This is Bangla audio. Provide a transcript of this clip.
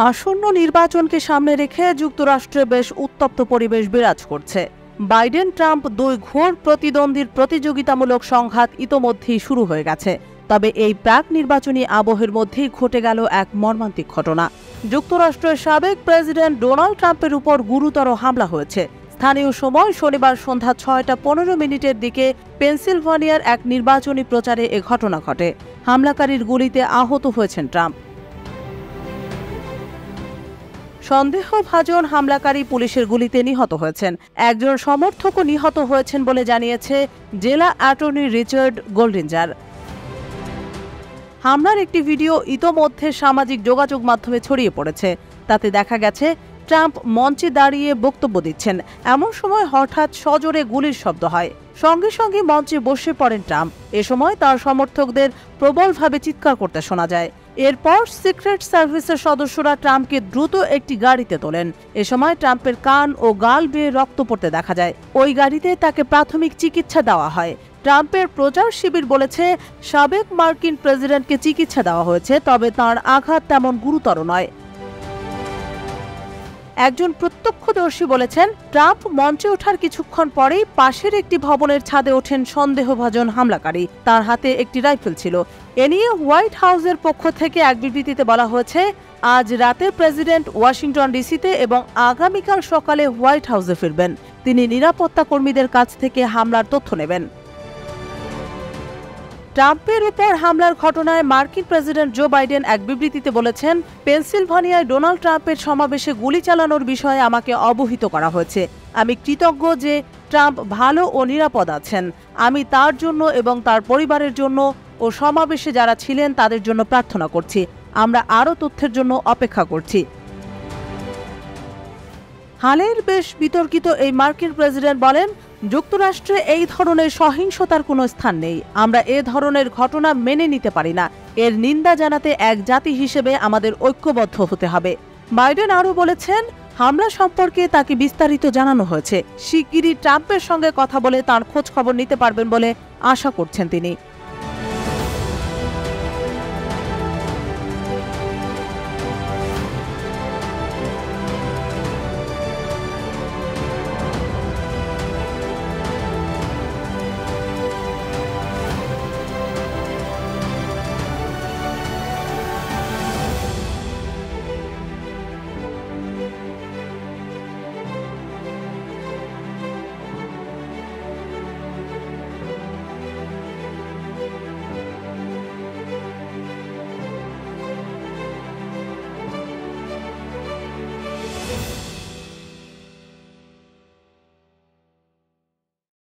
আসন্ন নির্বাচনকে সামনে রেখে যুক্তরাষ্ট্রে বেশ উত্তপ্ত পরিবেশ বিরাজ করছে। বাইডেন ট্রাম্প দুই ঘোর প্রতিদ্বন্দ্বীর প্রতিযোগিতামূলক সংঘাত ইতোমধ্যেই শুরু হয়ে গেছে। তবে এই প্রাক নির্বাচনী আবহের মধ্যেই ঘটে গেল এক মর্মান্তিক ঘটনা। যুক্তরাষ্ট্রের সাবেক প্রেসিডেন্ট ডোনাল্ড ট্রাম্পের উপর গুরুতর হামলা হয়েছে। স্থানীয় সময় শনিবার সন্ধ্যা ৬টা ১৫ দিকে পেনসিলভানিয়ার এক নির্বাচনী প্রচারে এ ঘটনা ঘটে। হামলাকারীর গুলিতে আহত হয়েছেন ট্রাম্প। সন্দেহভাজন হামলাকারী পুলিশের গুলিতে নিহত হয়েছেন। একজন সমর্থকও নিহত হয়েছেন বলে জানিয়েছে জেলা অ্যাটর্নি রিচার্ড গোল্ডিঞ্জার। হামলার একটি ভিডিও ইতোমধ্যে সামাজিক যোগাযোগ মাধ্যমে ছড়িয়ে পড়েছে। তাতে দেখা গেছে ট্রাম্প মঞ্চে দাঁড়িয়ে বক্তব্য দিচ্ছেন। এমন সময় হঠাৎ সজোরে গুলির শব্দ হয়। সঙ্গে সঙ্গে মঞ্চে বসে পড়েন ট্রাম্প। এ সময় তার সমর্থকদের প্রবলভাবে চিৎকার করতে শোনা যায়। এরপর সিক্রেট সার্ভিসের সদস্যরা ট্রাম্পকে দ্রুত একটি গাড়িতে তোলেন। এ সময় ট্রাম্পের কান ও গাল বেয়ে রক্ত পড়তে দেখা যায়। ওই গাড়িতে তাকে প্রাথমিক চিকিৎসা দেওয়া হয়। ট্রাম্পের প্রচার শিবির বলেছে, সাবেক মার্কিন প্রেসিডেন্টকে চিকিৎসা দেওয়া হয়েছে, তবে তাঁর আঘাত তেমন গুরুতর নয়। একজন প্রত্যক্ষদর্শী বলেছেন, ট্রাম্প মঞ্চে ওঠার কিছুক্ষণ পরেই পাশের একটি ভবনের ছাদে ওঠেন সন্দেহভাজন হামলাকারী। তার হাতে একটি রাইফেল ছিল। এ নিয়ে হোয়াইট হাউসের পক্ষ থেকে এক বিবৃতিতে বলা হয়েছে, আজ রাতে প্রেসিডেন্ট ওয়াশিংটন ডিসিতে এবং আগামীকাল সকালে হোয়াইট হাউসে ফিরবেন। তিনি নিরাপত্তা কর্মীদের কাছ থেকে হামলার তথ্য নেবেন। ট্রাম্পের উপর হামলার ঘটনায় মার্কিন প্রেসিডেন্ট জো বাইডেন এক বিবৃতিতে বলেছেন, পেনসিলভানিয়ায় ডোনাল্ড ট্রাম্পের সমাবেশে গুলি চালানোর বিষয়ে আমাকে অবহিত করা হয়েছে। আমি কৃতজ্ঞ যে ট্রাম্প ভালো ও নিরাপদ আছেন। আমি তার জন্য এবং তার পরিবারের জন্য ও সমাবেশে যারা ছিলেন তাদের জন্য প্রার্থনা করছি। আমরা আরও তথ্যের জন্য অপেক্ষা করছি। হালের বেশ বিতর্কিত এই মার্কিন প্রেসিডেন্ট বলেন, যুক্তরাষ্ট্রে এই ধরনের সহিংসতার কোনো স্থান নেই। আমরা এ ধরনের ঘটনা মেনে নিতে পারি না। এর নিন্দা জানাতে এক জাতি হিসেবে আমাদের ঐক্যবদ্ধ হতে হবে। বাইডেন আরও বলেছেন, হামলা সম্পর্কে তাকে বিস্তারিত জানানো হয়েছে। শিগগিরই ট্রাম্পের সঙ্গে কথা বলে তাঁর খোঁজ খবর নিতে পারবেন বলে আশা করছেন তিনি।